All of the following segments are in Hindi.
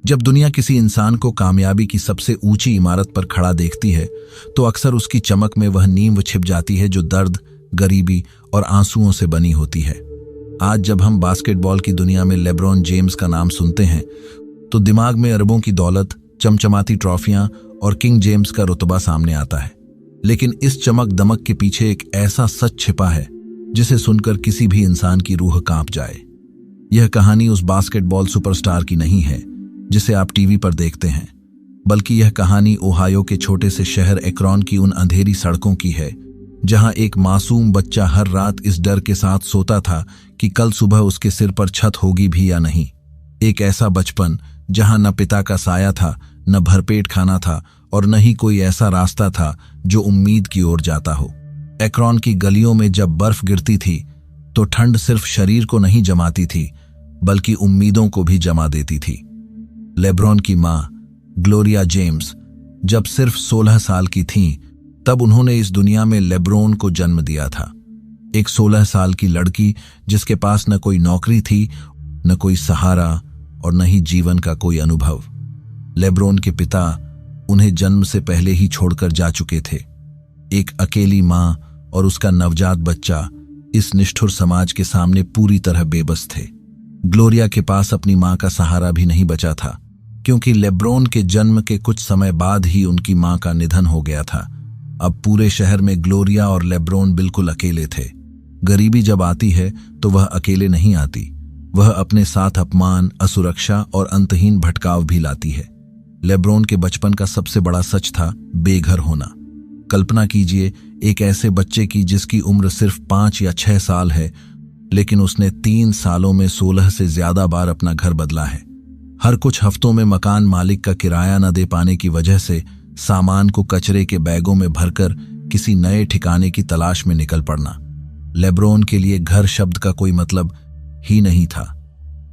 जब दुनिया किसी इंसान को कामयाबी की सबसे ऊंची इमारत पर खड़ा देखती है तो अक्सर उसकी चमक में वह नींव छिप जाती है जो दर्द, गरीबी और आंसुओं से बनी होती है। आज जब हम बास्केटबॉल की दुनिया में लेब्रॉन जेम्स का नाम सुनते हैं तो दिमाग में अरबों की दौलत, चमचमाती ट्रॉफियां और किंग जेम्स का रुतबा सामने आता है। लेकिन इस चमक दमक के पीछे एक ऐसा सच छिपा है जिसे सुनकर किसी भी इंसान की रूह कांप जाए। यह कहानी उस बास्केटबॉल सुपरस्टार की नहीं है जिसे आप टीवी पर देखते हैं, बल्कि यह कहानी ओहायो के छोटे से शहर एकरॉन की उन अंधेरी सड़कों की है जहां एक मासूम बच्चा हर रात इस डर के साथ सोता था कि कल सुबह उसके सिर पर छत होगी भी या नहीं। एक ऐसा बचपन जहां न पिता का साया था, न भरपेट खाना था और न ही कोई ऐसा रास्ता था जो उम्मीद की ओर जाता हो। एकरॉन की गलियों में जब बर्फ गिरती थी तो ठंड सिर्फ शरीर को नहीं जमाती थी बल्कि उम्मीदों को भी जमा देती थी। लेब्रॉन की मां ग्लोरिया जेम्स जब सिर्फ 16 साल की थीं, तब उन्होंने इस दुनिया में लेब्रॉन को जन्म दिया था। एक 16 साल की लड़की जिसके पास न कोई नौकरी थी, न कोई सहारा और न ही जीवन का कोई अनुभव। लेब्रॉन के पिता उन्हें जन्म से पहले ही छोड़कर जा चुके थे। एक अकेली मां और उसका नवजात बच्चा इस निष्ठुर समाज के सामने पूरी तरह बेबस थे। ग्लोरिया के पास अपनी मां का सहारा भी नहीं बचा था, क्योंकि लेब्रॉन के जन्म के कुछ समय बाद ही उनकी मां का निधन हो गया था। अब पूरे शहर में ग्लोरिया और लेब्रॉन बिल्कुल अकेले थे। गरीबी जब आती है तो वह अकेले नहीं आती, वह अपने साथ अपमान, असुरक्षा और अंतहीन भटकाव भी लाती है। लेब्रॉन के बचपन का सबसे बड़ा सच था बेघर होना। कल्पना कीजिए एक ऐसे बच्चे की जिसकी उम्र सिर्फ 5 या 6 साल है, लेकिन उसने 3 सालों में 16 से ज्यादा बार अपना घर बदला है। हर कुछ हफ्तों में मकान मालिक का किराया न दे पाने की वजह से सामान को कचरे के बैगों में भरकर किसी नए ठिकाने की तलाश में निकल पड़ना। लेब्रॉन के लिए घर शब्द का कोई मतलब ही नहीं था।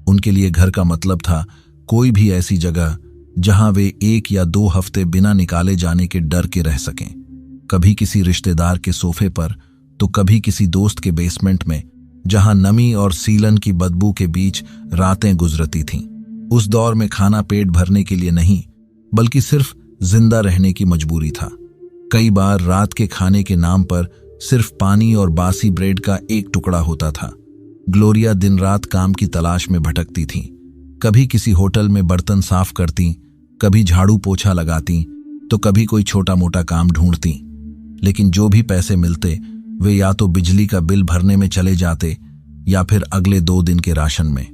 उनके लिए घर का मतलब था कोई भी ऐसी जगह जहां वे 1 या 2 हफ्ते बिना निकाले जाने के डर के रह सकें। कभी किसी रिश्तेदार के सोफे पर तो कभी किसी दोस्त के बेसमेंट में, जहां नमी और सीलन की बदबू के बीच रातें गुजरती थीं। उस दौर में खाना पेट भरने के लिए नहीं, बल्कि सिर्फ जिंदा रहने की मजबूरी था। कई बार रात के खाने के नाम पर सिर्फ पानी और बासी ब्रेड का एक टुकड़ा होता था। ग्लोरिया दिन रात काम की तलाश में भटकती थीं। कभी किसी होटल में बर्तन साफ करती, कभी झाड़ू पोछा लगाती, तो कभी कोई छोटा मोटा काम ढूंढती। लेकिन जो भी पैसे मिलते वे या तो बिजली का बिल भरने में चले जाते या फिर अगले 2 दिन के राशन में।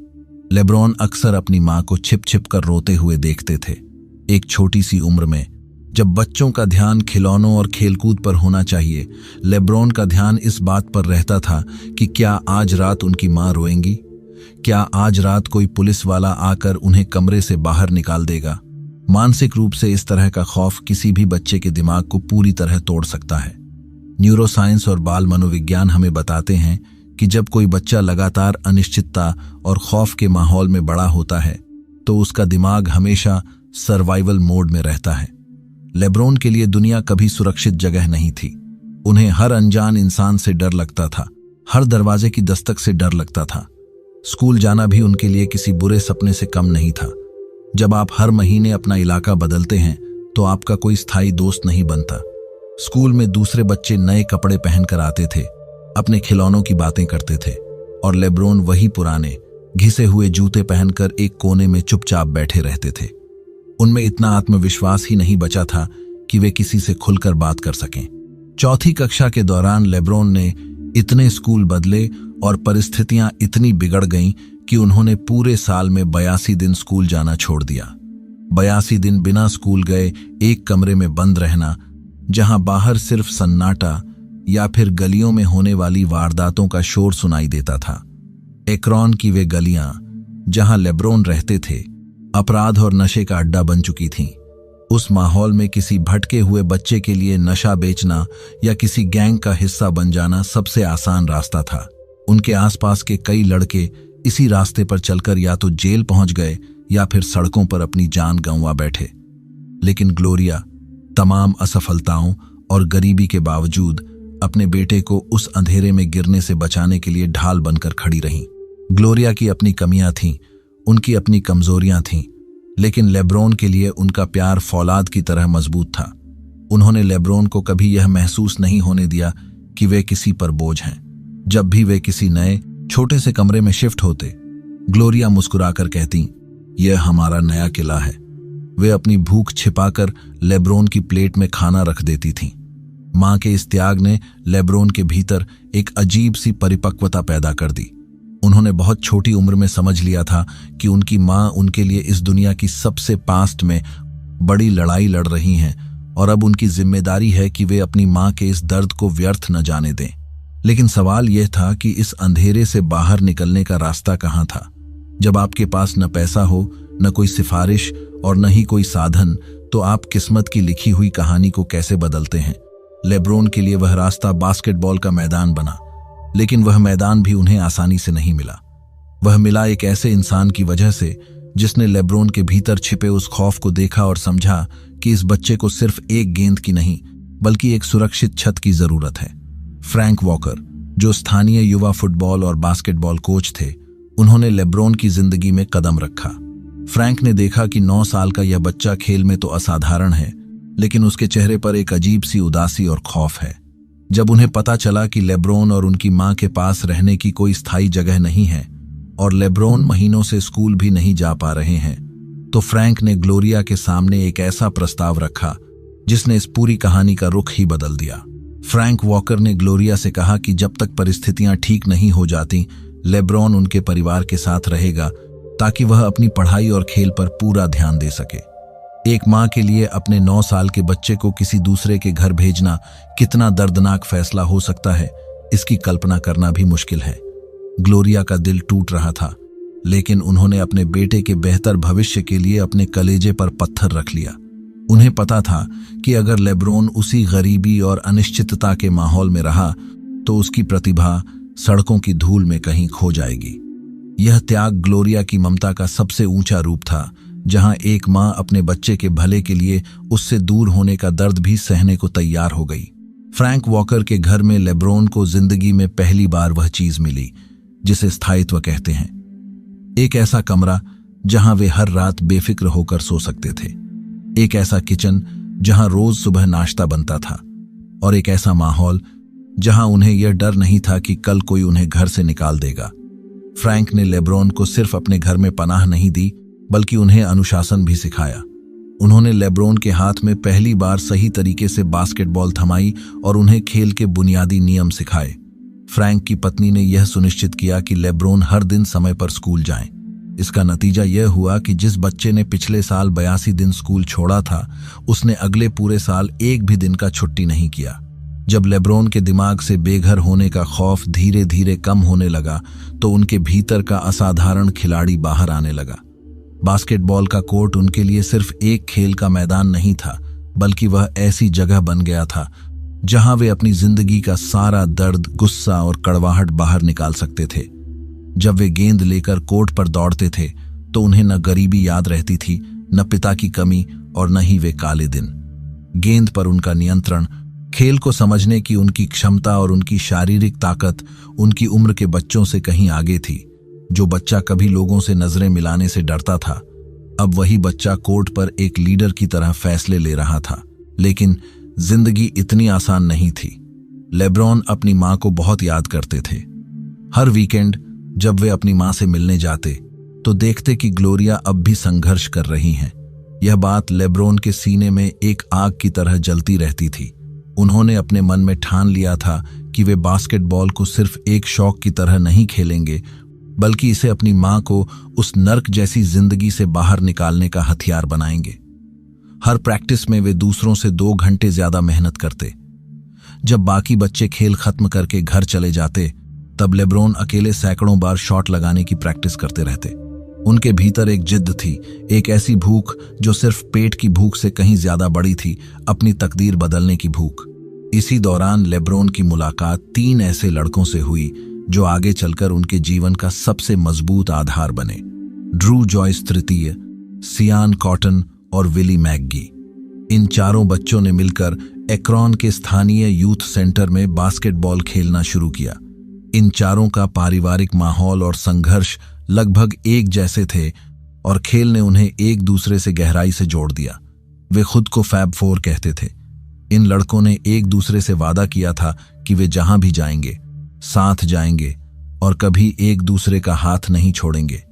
लेब्रॉन अक्सर अपनी मां को छिप छिप कर रोते हुए देखते थे। एक छोटी सी उम्र में जब बच्चों का ध्यान खिलौनों और खेलकूद पर होना चाहिए, लेब्रॉन का ध्यान इस बात पर रहता था कि क्या आज रात उनकी मां रोएंगी, क्या आज रात कोई पुलिस वाला आकर उन्हें कमरे से बाहर निकाल देगा। मानसिक रूप से इस तरह का खौफ किसी भी बच्चे के दिमाग को पूरी तरह तोड़ सकता है। न्यूरोसाइंस और बाल मनोविज्ञान हमें बताते हैं कि जब कोई बच्चा लगातार अनिश्चितता और खौफ के माहौल में बड़ा होता है तो उसका दिमाग हमेशा सर्वाइवल मोड में रहता है। लेब्रॉन के लिए दुनिया कभी सुरक्षित जगह नहीं थी। उन्हें हर अनजान इंसान से डर लगता था, हर दरवाजे की दस्तक से डर लगता था। स्कूल जाना भी उनके लिए किसी बुरे सपने से कम नहीं था। जब आप हर महीने अपना इलाका बदलते हैं तो आपका कोई स्थायी दोस्त नहीं बनता। स्कूल में दूसरे बच्चे नए कपड़े पहनकर आते थे, अपने खिलौनों की बातें करते थे, और लेब्रॉन वही पुराने घिसे हुए जूते पहनकर एक कोने में चुपचाप बैठे रहते थे। उनमें इतना आत्मविश्वास ही नहीं बचा था कि वे किसी से खुलकर बात कर सकें। 4th कक्षा के दौरान लेब्रॉन ने इतने स्कूल बदले और परिस्थितियां इतनी बिगड़ गईं कि उन्होंने पूरे साल में 82 दिन स्कूल जाना छोड़ दिया। 82 दिन बिना स्कूल गए एक कमरे में बंद रहना, जहां बाहर सिर्फ सन्नाटा या फिर गलियों में होने वाली वारदातों का शोर सुनाई देता था। एकरॉन की वे गलियां जहां लेब्रॉन रहते थे अपराध और नशे का अड्डा बन चुकी थीं। उस माहौल में किसी भटके हुए बच्चे के लिए नशा बेचना या किसी गैंग का हिस्सा बन जाना सबसे आसान रास्ता था। उनके आसपास के कई लड़के इसी रास्ते पर चलकर या तो जेल पहुंच गए या फिर सड़कों पर अपनी जान गंवा बैठे। लेकिन ग्लोरिया तमाम असफलताओं और गरीबी के बावजूद अपने बेटे को उस अंधेरे में गिरने से बचाने के लिए ढाल बनकर खड़ी रहीं। ग्लोरिया की अपनी कमियां थीं, उनकी अपनी कमजोरियां थीं, लेकिन लेब्रॉन के लिए उनका प्यार फौलाद की तरह मजबूत था। उन्होंने लेब्रॉन को कभी यह महसूस नहीं होने दिया कि वे किसी पर बोझ हैं। जब भी वे किसी नए छोटे से कमरे में शिफ्ट होते, ग्लोरिया मुस्कुराकर कहती, यह हमारा नया किला है। वे अपनी भूख छिपाकर लेब्रॉन की प्लेट में खाना रख देती थीं। मां के इस त्याग ने लेब्रॉन के भीतर एक अजीब सी परिपक्वता पैदा कर दी। उन्होंने बहुत छोटी उम्र में समझ लिया था कि उनकी मां उनके लिए इस दुनिया की सबसे पास्ट में बड़ी लड़ाई लड़ रही हैं और अब उनकी जिम्मेदारी है कि वे अपनी मां के इस दर्द को व्यर्थ न जाने दें। लेकिन सवाल यह था कि इस अंधेरे से बाहर निकलने का रास्ता कहां था। जब आपके पास न पैसा हो, न कोई सिफारिश और न ही कोई साधन, तो आप किस्मत की लिखी हुई कहानी को कैसे बदलते हैं। लेब्रॉन के लिए वह रास्ता बास्केटबॉल का मैदान बना, लेकिन वह मैदान भी उन्हें आसानी से नहीं मिला। वह मिला एक ऐसे इंसान की वजह से जिसने लेब्रॉन के भीतर छिपे उस खौफ को देखा और समझा कि इस बच्चे को सिर्फ एक गेंद की नहीं बल्कि एक सुरक्षित छत की जरूरत है। फ्रैंक वॉकर, जो स्थानीय युवा फुटबॉल और बास्केटबॉल कोच थे, उन्होंने लेब्रॉन की जिंदगी में कदम रखा। फ्रैंक ने देखा कि 9 साल का यह बच्चा खेल में तो असाधारण है, लेकिन उसके चेहरे पर एक अजीब सी उदासी और खौफ है। जब उन्हें पता चला कि लेब्रॉन और उनकी मां के पास रहने की कोई स्थायी जगह नहीं है और लेब्रॉन महीनों से स्कूल भी नहीं जा पा रहे हैं, तो फ्रैंक ने ग्लोरिया के सामने एक ऐसा प्रस्ताव रखा जिसने इस पूरी कहानी का रुख ही बदल दिया। फ्रैंक वॉकर ने ग्लोरिया से कहा कि जब तक परिस्थितियां ठीक नहीं हो जाती, लेब्रॉन उनके परिवार के साथ रहेगा ताकि वह अपनी पढ़ाई और खेल पर पूरा ध्यान दे सके। एक मां के लिए अपने 9 साल के बच्चे को किसी दूसरे के घर भेजना कितना दर्दनाक फैसला हो सकता है, इसकी कल्पना करना भी मुश्किल है। ग्लोरिया का दिल टूट रहा था, लेकिन उन्होंने अपने बेटे के बेहतर भविष्य के लिए अपने कलेजे पर पत्थर रख लिया। उन्हें पता था कि अगर लेब्रॉन उसी गरीबी और अनिश्चितता के माहौल में रहा तो उसकी प्रतिभा सड़कों की धूल में कहीं खो जाएगी। यह त्याग ग्लोरिया की ममता का सबसे ऊंचा रूप था, जहां एक मां अपने बच्चे के भले के लिए उससे दूर होने का दर्द भी सहने को तैयार हो गई। फ्रैंक वॉकर के घर में लेब्रॉन को जिंदगी में पहली बार वह चीज मिली जिसे स्थायित्व कहते हैं। एक ऐसा कमरा जहां वे हर रात बेफिक्र होकर सो सकते थे, एक ऐसा किचन जहां रोज सुबह नाश्ता बनता था, और एक ऐसा माहौल जहां उन्हें यह डर नहीं था कि कल कोई उन्हें घर से निकाल देगा। फ्रैंक ने लेब्रॉन को सिर्फ अपने घर में पनाह नहीं दी, बल्कि उन्हें अनुशासन भी सिखाया। उन्होंने लेब्रॉन के हाथ में पहली बार सही तरीके से बास्केटबॉल थमाई और उन्हें खेल के बुनियादी नियम सिखाए। फ्रैंक की पत्नी ने यह सुनिश्चित किया कि लेब्रॉन हर दिन समय पर स्कूल जाएं। इसका नतीजा यह हुआ कि जिस बच्चे ने पिछले साल 82 दिन स्कूल छोड़ा था, उसने अगले पूरे साल एक भी दिन का छुट्टी नहीं किया। जब लेब्रॉन के दिमाग से बेघर होने का खौफ धीरे धीरे कम होने लगा, तो उनके भीतर का असाधारण खिलाड़ी बाहर आने लगा। बास्केटबॉल का कोर्ट उनके लिए सिर्फ एक खेल का मैदान नहीं था, बल्कि वह ऐसी जगह बन गया था जहां वे अपनी जिंदगी का सारा दर्द, गुस्सा और कड़वाहट बाहर निकाल सकते थे। जब वे गेंद लेकर कोर्ट पर दौड़ते थे, तो उन्हें न गरीबी याद रहती थी, न पिता की कमी और न ही वे काले दिन। गेंद पर उनका नियंत्रण, खेल को समझने की उनकी क्षमता और उनकी शारीरिक ताकत उनकी उम्र के बच्चों से कहीं आगे थी। जो बच्चा कभी लोगों से नजरें मिलाने से डरता था, अब वही बच्चा कोर्ट पर एक लीडर की तरह फैसले ले रहा था। लेकिन जिंदगी इतनी आसान नहीं थी। लेब्रॉन अपनी मां को बहुत याद करते थे। हर वीकेंड जब वे अपनी मां से मिलने जाते, तो देखते कि ग्लोरिया अब भी संघर्ष कर रही हैं। यह बात लेब्रॉन के सीने में एक आग की तरह जलती रहती थी। उन्होंने अपने मन में ठान लिया था कि वे बास्केटबॉल को सिर्फ एक शौक की तरह नहीं खेलेंगे, बल्कि इसे अपनी मां को उस नर्क जैसी जिंदगी से बाहर निकालने का हथियार बनाएंगे। हर प्रैक्टिस में वे दूसरों से 2 घंटे ज्यादा मेहनत करते। जब बाकी बच्चे खेल खत्म करके घर चले जाते, तब लेब्रॉन अकेले सैकड़ों बार शॉट लगाने की प्रैक्टिस करते रहते। उनके भीतर एक जिद्द थी, एक ऐसी भूख जो सिर्फ पेट की भूख से कहीं ज्यादा बड़ी थी, अपनी तकदीर बदलने की भूख। इसी दौरान लेब्रॉन की मुलाकात 3 ऐसे लड़कों से हुई जो आगे चलकर उनके जीवन का सबसे मजबूत आधार बने। ड्रू जॉयस तृतीय, सियान कॉटन और विली मैकगी। इन चारों बच्चों ने मिलकर एक्रोन के स्थानीय यूथ सेंटर में बास्केटबॉल खेलना शुरू किया। इन चारों का पारिवारिक माहौल और संघर्ष लगभग एक जैसे थे, और खेल ने उन्हें एक दूसरे से गहराई से जोड़ दिया। वे खुद को फैब फोर कहते थे। इन लड़कों ने एक दूसरे से वादा किया था कि वे जहां भी जाएंगे साथ जाएंगे और कभी एक दूसरे का हाथ नहीं छोड़ेंगे।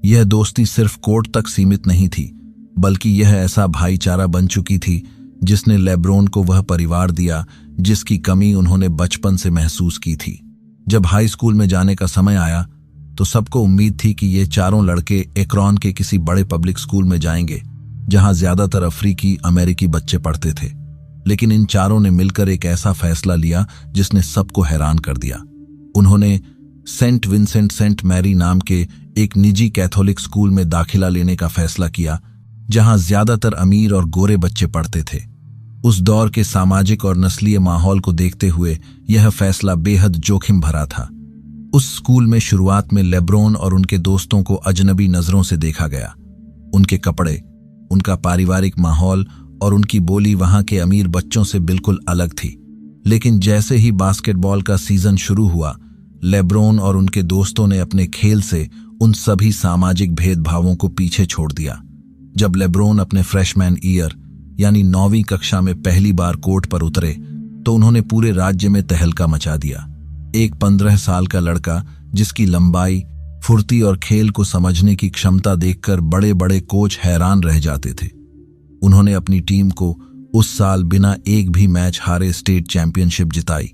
यह दोस्ती सिर्फ कोर्ट तक सीमित नहीं थी, बल्कि यह ऐसा भाईचारा बन चुकी थी जिसने लेब्रोन को वह परिवार दिया जिसकी कमी उन्होंने बचपन से महसूस की थी। जब हाई स्कूल में जाने का समय आया तो सबको उम्मीद थी कि ये चारों लड़के एकरॉन के किसी बड़े पब्लिक स्कूल में जाएंगे जहां ज्यादातर अफ्रीकी अमेरिकी बच्चे पढ़ते थे। लेकिन इन चारों ने मिलकर एक ऐसा फैसला लिया जिसने सबको हैरान कर दिया। उन्होंने सेंट विंसेंट सेंट मैरी नाम के एक निजी कैथोलिक स्कूल में दाखिला लेने का फैसला किया जहां ज्यादातर अमीर और गोरे बच्चे पढ़ते थे। उस दौर के सामाजिक और नस्लीय माहौल को देखते हुए यह फैसला बेहद जोखिम भरा था। उस स्कूल में शुरुआत में लेब्रोन और उनके दोस्तों को अजनबी नजरों से देखा गया। उनके कपड़े, उनका पारिवारिक माहौल और उनकी बोली वहां के अमीर बच्चों से बिल्कुल अलग थी। लेकिन जैसे ही बास्केटबॉल का सीजन शुरू हुआ, लेब्रोन और उनके दोस्तों ने अपने खेल से उन सभी सामाजिक भेदभावों को पीछे छोड़ दिया। जब लेब्रोन अपने फ्रेशमैन ईयर यानी 9वीं कक्षा में पहली बार कोर्ट पर उतरे तो उन्होंने पूरे राज्य में तहलका मचा दिया। एक 15 साल का लड़का जिसकी लंबाई, फुर्ती और खेल को समझने की क्षमता देखकर बड़े बड़े कोच हैरान रह जाते थे। उन्होंने अपनी टीम को उस साल बिना एक भी मैच हारे स्टेट चैंपियनशिप जिताई।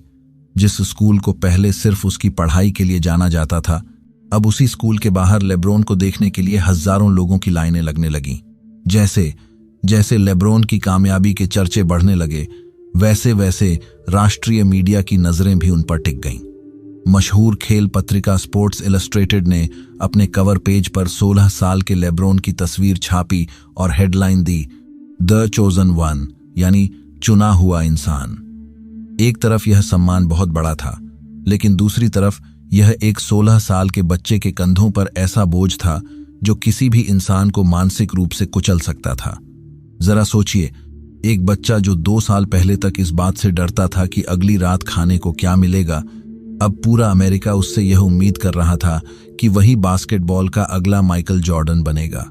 जिस स्कूल को पहले सिर्फ उसकी पढ़ाई के लिए जाना जाता था, अब उसी स्कूल के बाहर लेब्रोन को देखने के लिए हजारों लोगों की लाइनें लगने लगीं। जैसे जैसे लेब्रोन की कामयाबी के चर्चे बढ़ने लगे, वैसे वैसे राष्ट्रीय मीडिया की नजरें भी उन पर टिक गईं। मशहूर खेल पत्रिका स्पोर्ट्स इलस्ट्रेटेड ने अपने कवर पेज पर 16 साल के लेब्रोन की तस्वीर छापी और headline the, the chosen one, यानी चुना हुआ इंसान। एक तरफ यह सम्मान बहुत बड़ा था, लेकिन दूसरी तरफ यह एक 16 साल के बच्चे के कंधों पर ऐसा बोझ था जो किसी भी इंसान को मानसिक रूप से कुचल सकता था। जरा सोचिए, एक बच्चा जो 2 साल पहले तक इस बात से डरता था कि अगली रात खाने को क्या मिलेगा, अब पूरा अमेरिका उससे यह उम्मीद कर रहा था कि वही बास्केटबॉल का अगला माइकल जॉर्डन बनेगा।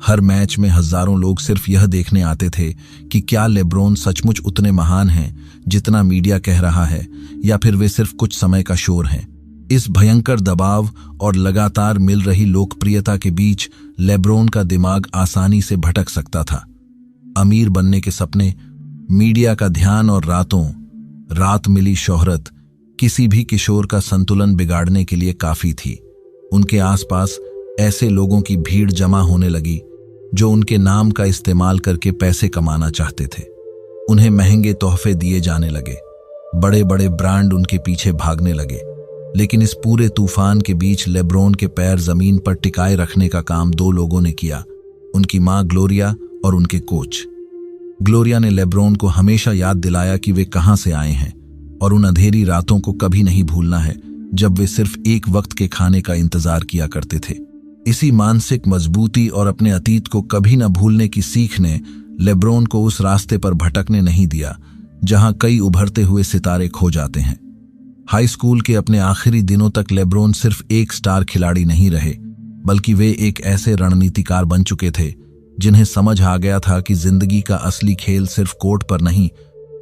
हर मैच में हजारों लोग सिर्फ यह देखने आते थे कि क्या लेब्रोन सचमुच उतने महान हैं जितना मीडिया कह रहा है, या फिर वे सिर्फ कुछ समय का शोर हैं। इस भयंकर दबाव और लगातार मिल रही लोकप्रियता के बीच लेब्रोन का दिमाग आसानी से भटक सकता था। अमीर बनने के सपने, मीडिया का ध्यान और रातों रात मिली शोहरत किसी भी किशोर का संतुलन बिगाड़ने के लिए काफी थी। उनके आसपास ऐसे लोगों की भीड़ जमा होने लगी जो उनके नाम का इस्तेमाल करके पैसे कमाना चाहते थे। उन्हें महंगे तोहफे दिए जाने लगे, बड़े बड़े ब्रांड उनके पीछे भागने लगे। लेकिन इस पूरे तूफान के बीच लेब्रोन के पैर जमीन पर टिकाए रखने का काम 2 लोगों ने किया, उनकी मां ग्लोरिया और उनके कोच। ग्लोरिया ने लेब्रोन को हमेशा याद दिलाया कि वे कहां से आए हैं और उन अंधेरी रातों को कभी नहीं भूलना है जब वे सिर्फ एक वक्त के खाने का इंतजार किया करते थे। इसी मानसिक मजबूती और अपने अतीत को कभी न भूलने की सीख ने लेब्रोन को उस रास्ते पर भटकने नहीं दिया जहां कई उभरते हुए सितारे खो जाते हैं। हाई स्कूल के अपने आखिरी दिनों तक लेब्रोन सिर्फ एक स्टार खिलाड़ी नहीं रहे, बल्कि वे एक ऐसे रणनीतिकार बन चुके थे जिन्हें समझ आ गया था कि जिंदगी का असली खेल सिर्फ कोर्ट पर नहीं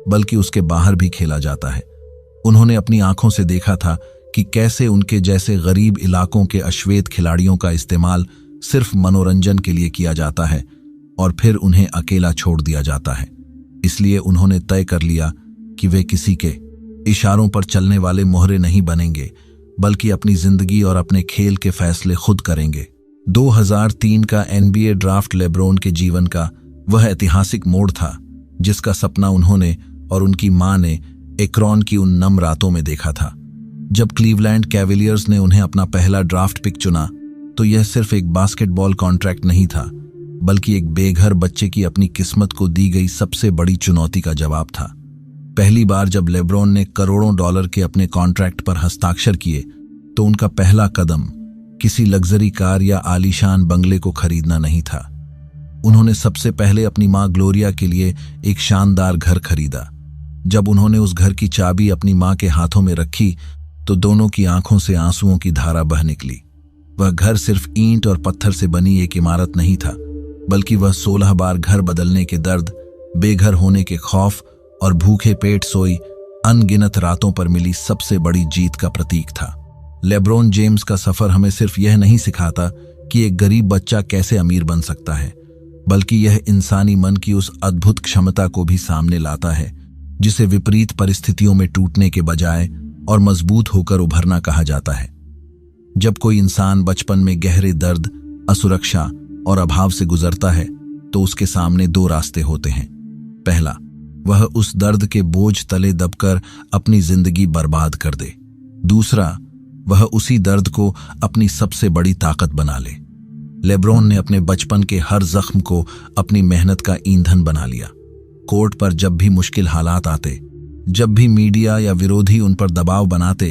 बल्कि उसके बाहर भी खेला जाता है। उन्होंने अपनी आंखों से देखा था कि कैसे उनके जैसे गरीब इलाकों के अश्वेत खिलाड़ियों का इस्तेमाल सिर्फ मनोरंजन के लिए किया जाता है और फिर उन्हें अकेला छोड़ दिया जाता है। इसलिए उन्होंने तय कर लिया कि वे किसी के इशारों पर चलने वाले मोहरे नहीं बनेंगे, बल्कि अपनी जिंदगी और अपने खेल के फैसले खुद करेंगे। 2003 का NBA ड्राफ्ट लेब्रोन के जीवन का वह ऐतिहासिक मोड़ था जिसका सपना उन्होंने और उनकी मां ने एकरॉन की उन नम रातों में देखा था। जब क्लीवलैंड कैवेलियर्स ने उन्हें अपना पहला ड्राफ्ट पिक चुना तो यह सिर्फ एक बास्केटबॉल कॉन्ट्रैक्ट नहीं था, बल्कि एक बेघर बच्चे की अपनी किस्मत को दी गई सबसे बड़ी चुनौती का जवाब था। पहली बार जब लेब्रोन ने करोड़ों डॉलर के अपने कॉन्ट्रैक्ट पर हस्ताक्षर किए तो उनका पहला कदम किसी लग्जरी कार या आलीशान बंगले को खरीदना नहीं था। उन्होंने सबसे पहले अपनी मां ग्लोरिया के लिए एक शानदार घर खरीदा। जब उन्होंने उस घर की चाबी अपनी मां के हाथों में रखी तो दोनों की आंखों से आंसुओं की धारा बह निकली। वह घर सिर्फ ईंट और पत्थर से बनी एक इमारत नहीं था, बल्कि वह 16 बार घर बदलने के दर्द, बेघर होने के खौफ और भूखे पेट सोई अनगिनत रातों पर मिली सबसे बड़ी जीत का प्रतीक था। लेब्रॉन जेम्स का सफर हमें सिर्फ यह नहीं सिखाता कि एक गरीब बच्चा कैसे अमीर बन सकता है, बल्कि यह इंसानी मन की उस अद्भुत क्षमता को भी सामने लाता है जिसे विपरीत परिस्थितियों में टूटने के बजाय और मजबूत होकर उभरना कहा जाता है। जब कोई इंसान बचपन में गहरे दर्द, असुरक्षा और अभाव से गुजरता है तो उसके सामने 2 रास्ते होते हैं। पहला, वह उस दर्द के बोझ तले दबकर अपनी जिंदगी बर्बाद कर दे। दूसरा, वह उसी दर्द को अपनी सबसे बड़ी ताकत बना ले। लेब्रॉन ने अपने बचपन के हर जख्म को अपनी मेहनत का ईंधन बना लिया। कोर्ट पर जब भी मुश्किल हालात आते, जब भी मीडिया या विरोधी उन पर दबाव बनाते,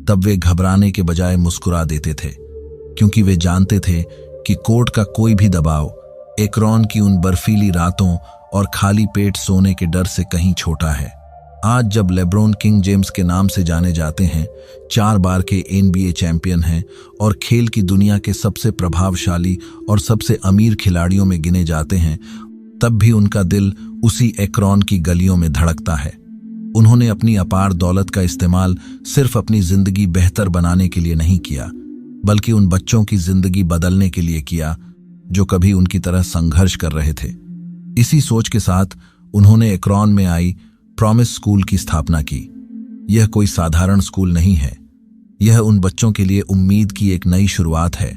तब वे घबराने के बजाय मुस्कुरा देते थे, क्योंकि वे जानते थे कि कोर्ट का कोई भी दबाव एक्रोन की उन बर्फीली रातों और खाली पेट सोने के डर से कहीं छोटा है। आज जब लेब्रॉन किंग जेम्स के नाम से जाने जाते हैं, 4 बार के NBA चैंपियन हैं और खेल की दुनिया के सबसे प्रभावशाली और सबसे अमीर खिलाड़ियों में गिने जाते हैं, तब भी उनका दिल उसी एक्रोन की गलियों में धड़कता है। उन्होंने अपनी अपार दौलत का इस्तेमाल सिर्फ अपनी जिंदगी बेहतर बनाने के लिए नहीं किया, बल्कि उन बच्चों की जिंदगी बदलने के लिए किया जो कभी उनकी तरह संघर्ष कर रहे थे। इसी सोच के साथ उन्होंने एक्रोन में आई प्रॉमिस स्कूल की स्थापना की। यह कोई साधारण स्कूल नहीं है, यह उन बच्चों के लिए उम्मीद की एक नई शुरुआत है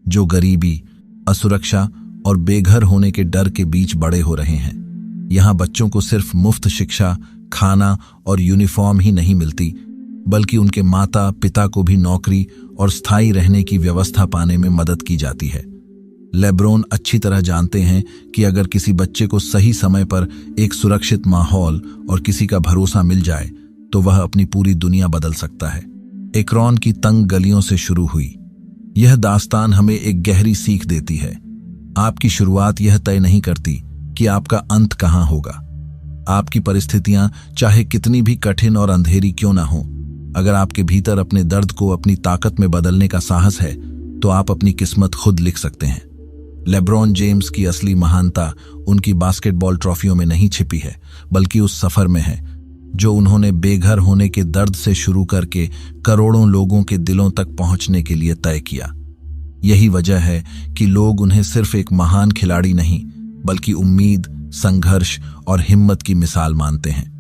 जो गरीबी, असुरक्षा और बेघर होने के डर के बीच बड़े हो रहे हैं। यहाँ बच्चों को सिर्फ मुफ्त शिक्षा, खाना और यूनिफॉर्म ही नहीं मिलती, बल्कि उनके माता पिता को भी नौकरी और स्थायी रहने की व्यवस्था पाने में मदद की जाती है। लेब्रॉन अच्छी तरह जानते हैं कि अगर किसी बच्चे को सही समय पर एक सुरक्षित माहौल और किसी का भरोसा मिल जाए तो वह अपनी पूरी दुनिया बदल सकता है। एक्रोन की तंग गलियों से शुरू हुई यह दास्तान हमें एक गहरी सीख देती है। आपकी शुरुआत यह तय नहीं करती कि आपका अंत कहाँ होगा। आपकी परिस्थितियां चाहे कितनी भी कठिन और अंधेरी क्यों ना हो, अगर आपके भीतर अपने दर्द को अपनी ताकत में बदलने का साहस है तो आप अपनी किस्मत खुद लिख सकते हैं। लेब्रॉन जेम्स की असली महानता उनकी बास्केटबॉल ट्रॉफियों में नहीं छिपी है, बल्कि उस सफर में है जो उन्होंने बेघर होने के दर्द से शुरू करके करोड़ों लोगों के दिलों तक पहुंचने के लिए तय किया। यही वजह है कि लोग उन्हें सिर्फ एक महान खिलाड़ी नहीं, बल्कि उम्मीद, संघर्ष और हिम्मत की मिसाल मानते हैं।